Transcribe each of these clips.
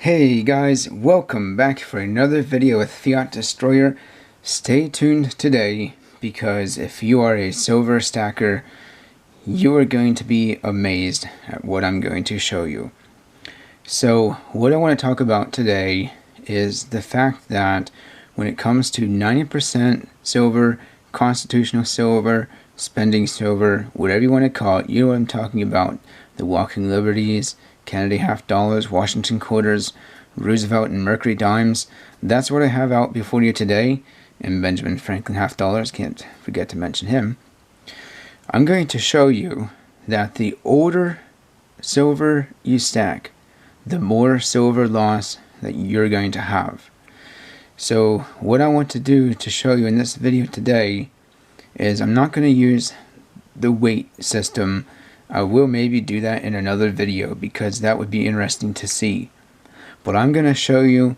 Hey guys, welcome back for another video with Fiat Destroyer. Stay tuned today because if you are a silver stacker, you are going to be amazed at what I'm going to show you. So what I want to talk about today is the fact that when it comes to 90% silver, constitutional silver, spending silver, whatever you want to call it, you know what I'm talking about. The walking liberties, Kennedy half dollars, Washington quarters, Roosevelt and Mercury dimes. That's what I have out before you today. And Benjamin Franklin half dollars, can't forget to mention him. I'm going to show you that the older silver you stack, the more silver loss that you're going to have. So what I want to do to show you in this video today is I'm not going to use the weight system. I will maybe do that in another video because that would be interesting to see. But I'm going to show you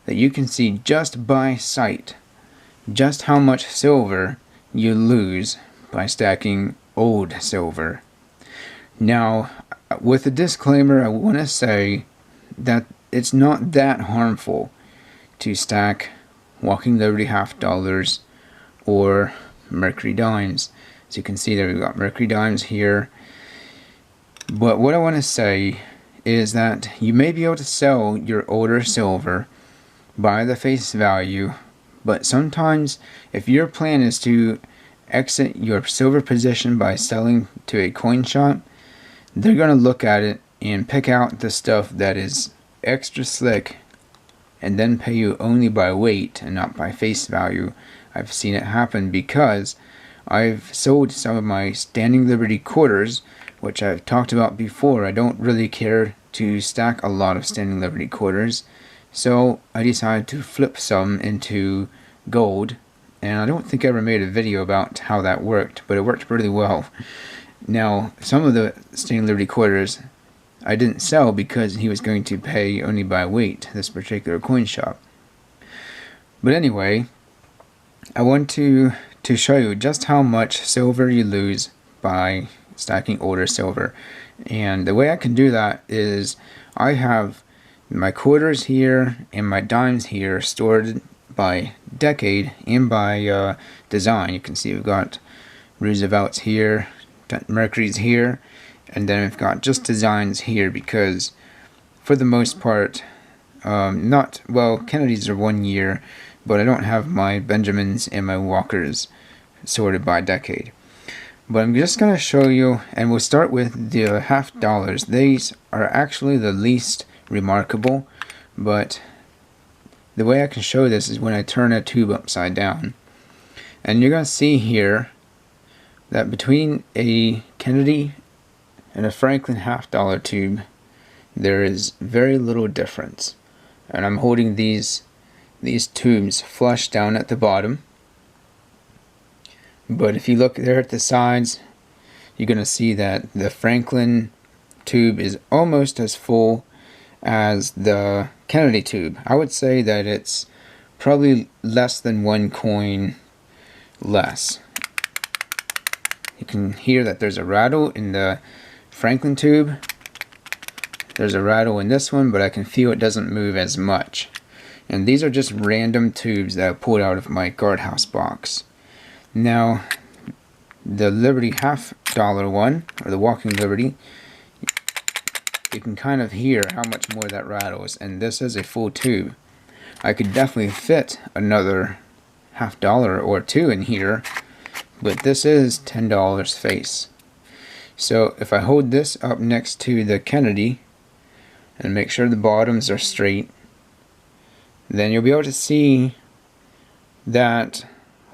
that you can see just by sight just how much silver you lose by stacking old silver. Now, with a disclaimer, I want to say that it's not that harmful to stack Walking Liberty half dollars or Mercury dimes. As you can see there, we've got Mercury dimes here. But what I want to say is that you may be able to sell your older silver by the face value, but sometimes if your plan is to exit your silver position by selling to a coin shop, they're going to look at it and pick out the stuff that is extra slick and then pay you only by weight and not by face value. I've seen it happen because I've sold some of my Standing Liberty quarters, which I've talked about before. I don't really care to stack a lot of Standing Liberty quarters, so I decided to flip some into gold, and I don't think I ever made a video about how that worked, but it worked really well. Now, some of the Standing Liberty quarters I didn't sell because he was going to pay only by weight, this particular coin shop. But anyway, I want to show you just how much silver you lose by stacking older silver. And the way I can do that is I have my quarters here and my dimes here stored by decade and by design. You can see we've got Roosevelt's here, Mercury's here, and then we've got just designs here because for the most part, Kennedy's are 1 year, but I don't have my Benjamins and my Walkers sorted by decade. But I'm just going to show you, and we'll start with the half dollars. These are actually the least remarkable, but the way I can show this is when I turn a tube upside down. And you're going to see here that between a Kennedy and a Franklin half dollar tube, there is very little difference. And I'm holding these tubes flush down at the bottom. But if you look there at the sides, you're going to see that the Franklin tube is almost as full as the Kennedy tube. I would say that it's probably less than one coin less. You can hear that there's a rattle in the Franklin tube. There's a rattle in this one, but I can feel it doesn't move as much. And these are just random tubes that I pulled out of my guardhouse box. Now, the Liberty half dollar one, or the Walking Liberty, you can kind of hear how much more that rattles, and this is a full tube. I could definitely fit another half dollar or two in here, but this is $10 face. So if I hold this up next to the Kennedy and make sure the bottoms are straight, then you'll be able to see that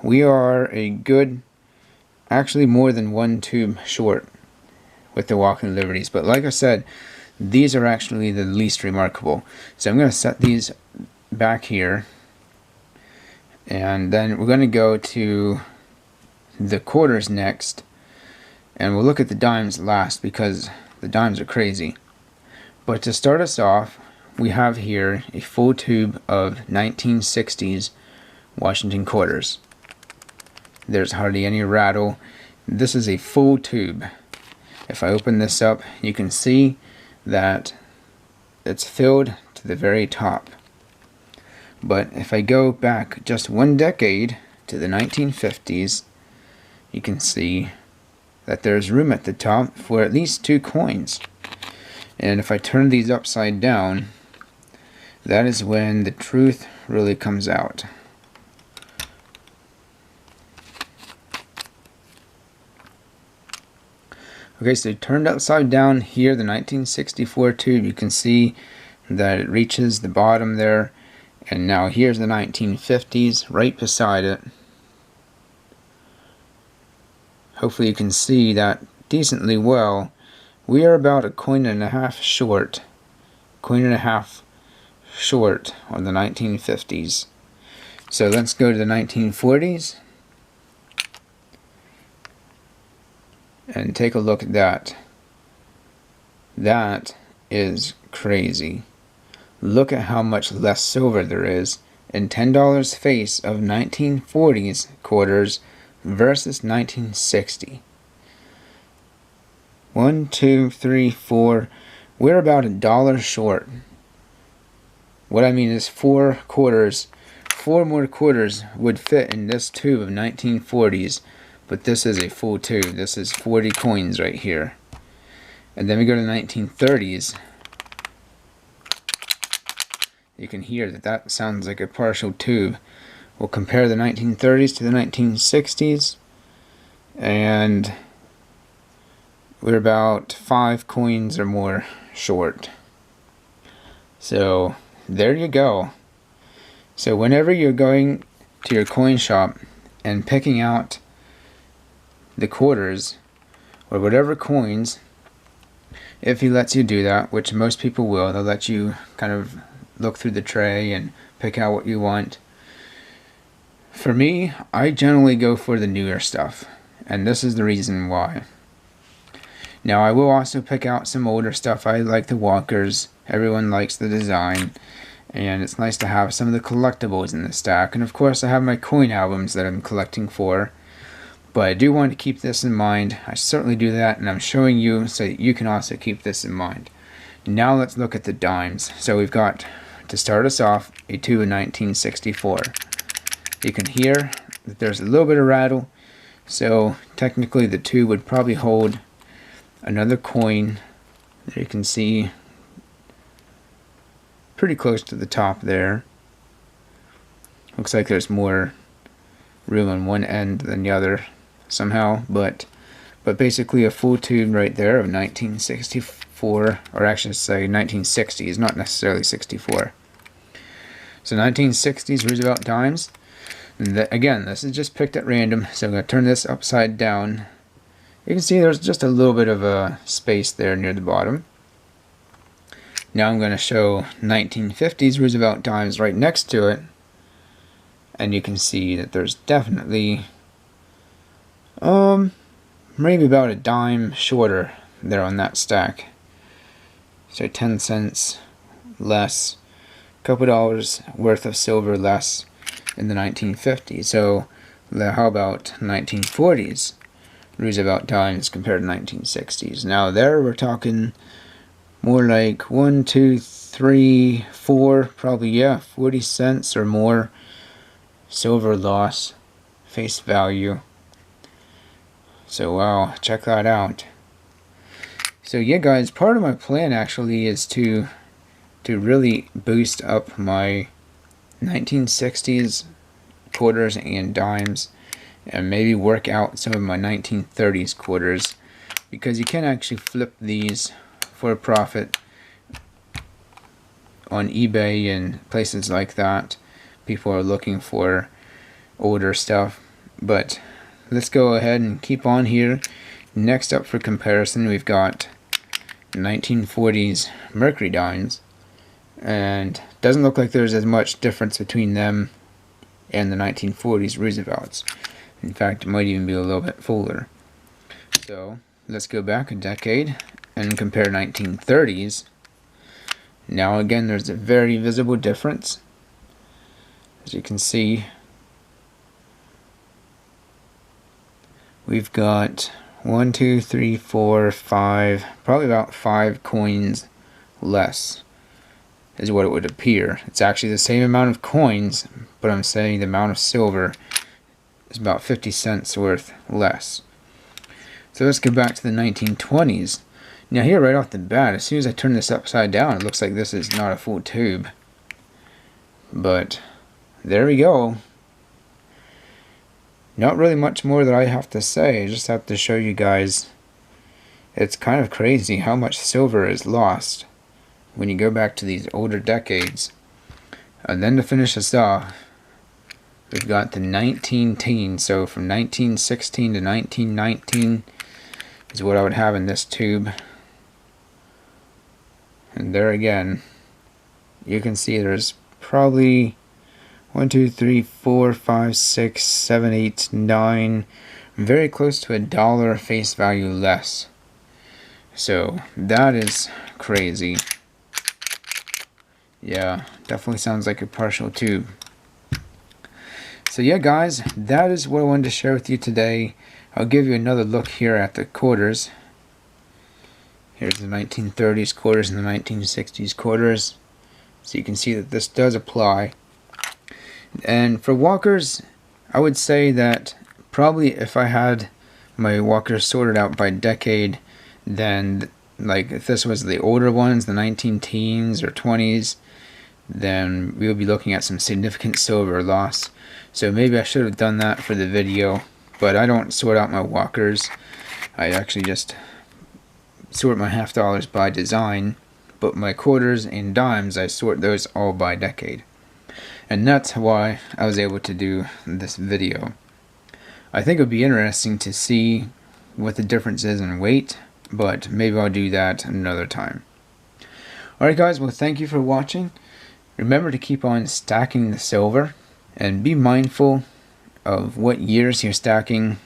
we are a good, actually more than one tube short with the Walking Liberties. But like I said, these are actually the least remarkable. So I'm going to set these back here, and then we're going to go to the quarters next, and we'll look at the dimes last because the dimes are crazy. But to start us off, we have here a full tube of 1960s Washington quarters. There's hardly any rattle. This is a full tube. If I open this up, you can see that it's filled to to the very top. But if I go back just one decade to the 1950s, you can see that there's room at the top for at least 2 coins. And if I turn these upside down, that is when the truth really comes out. Okay, so turned upside down here, the 1964 tube, you can see that it reaches the bottom there. And now here's the 1950s right beside it. Hopefully you can see that decently well. We are about a coin and a half short. Coin and a half short on the 1950s. So let's go to the 1940s. And take a look at that. That is crazy. Look at how much less silver there is in $10 face of 1940s quarters versus 1960. 1, 2, 3, 4. We're about $1 short. What I mean is 4 quarters. 4 more quarters would fit in this tube of 1940s. But this is a full tube. This is 40 coins right here. And then we go to the 1930s. You can hear that that sounds like a partial tube. We'll compare the 1930s to the 1960s. And we're about 5 coins or more short. So there you go. So whenever you're going to your coin shop and picking out the quarters or whatever coins, if he lets you do that, which most people will, they'll let you kind of look through the tray and pick out what you want. For me, I generally go for the newer stuff, and this is the reason why. Now I will also pick out some older stuff. I like the walkers. Everyone likes the design, and it's nice to have some of the collectibles in the stack. And of course I have my coin albums that I'm collecting for. But I do want to keep this in mind. I certainly do that, and I'm showing you so that you can also keep this in mind. Now let's look at the dimes. So we've got, to start us off, a tube of 1964. You can hear that there's a little bit of rattle. So technically the tube would probably hold another coin. There you can see pretty close to the top there. Looks like there's more room on one end than the other somehow, but basically a full tube right there of 1964, or actually say 1960s, not necessarily 64. So 1960s Roosevelt dimes. And again, this is just picked at random, so I'm going to turn this upside down. You can see there's just a little bit of a space there near the bottom. Now I'm going to show 1950s Roosevelt dimes right next to it, and you can see that there's definitely maybe about a dime shorter there on that stack. So 10 cents less, a couple dollars worth of silver less in the 1950s. So how about 1940s Roosevelt dimes compared to 1960s? Now there we're talking more like 1, 2, 3, 4, probably, yeah, 40 cents or more silver loss face value. So wow, check that out. So yeah guys, part of my plan actually is to really boost up my 1960s quarters and dimes, and maybe work out some of my 1930s quarters, because you can actually flip these for a profit on eBay and places like that. People are looking for older stuff. But let's go ahead and keep on here. Next up for comparison, we've got 1940s Mercury dimes, and doesn't look like there's as much difference between them and the 1940s Roosevelts. In fact, it might even be a little bit fuller. So let's go back a decade and compare 1930s. Now again, there's a very visible difference. As you can see, we've got 1, 2, 3, 4, 5, probably about 5 coins less is what it would appear. It's actually the same amount of coins, but I'm saying the amount of silver is about 50 cents worth less. So let's get back to the 1920s. Now here right off the bat, as soon as I turn this upside down, it looks like this is not a full tube. But there we go. Not really much more that I have to say. I just have to show you guys. It's kind of crazy how much silver is lost when you go back to these older decades. And then to finish us off, we've got the 19 teens. So from 1916 to 1919 is what I would have in this tube. And there again, you can see there's probably 1, 2, 3, 4, 5, 6, 7, 8, 9, very close to $1 face value less. So that is crazy. Yeah, definitely sounds like a partial tube. So yeah guys, that is what I wanted to share with you today. I'll give you another look here at the quarters. Here's the 1930s quarters and the 1960s quarters. So you can see that this does apply. And for walkers, I would say that probably if I had my walkers sorted out by decade, then like if this was the older ones, the 19 teens or 20s, then we would be looking at some significant silver loss. So maybe I should have done that for the video, but I don't sort out my walkers. I actually just sort my half dollars by design, but my quarters and dimes, I sort those all by decade. And that's why I was able to do this video. I think it would be interesting to see what the difference is in weight, but maybe I'll do that another time. Alright guys, well thank you for watching. Remember to keep on stacking the silver, and be mindful of what years you're stacking.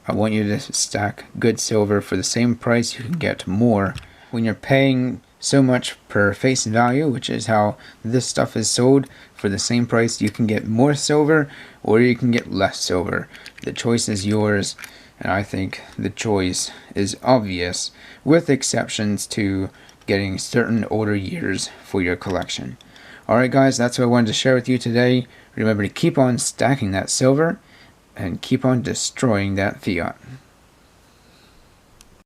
I want you to stack good silver for the same price. You can get more when you're paying so much per face value, which is how this stuff is sold. For the same price you can get more silver or you can get less silver. The choice is yours, and I think the choice is obvious, with exceptions to getting certain older years for your collection. Alright guys, that's what I wanted to share with you today. Remember to keep on stacking that silver and keep on destroying that fiat.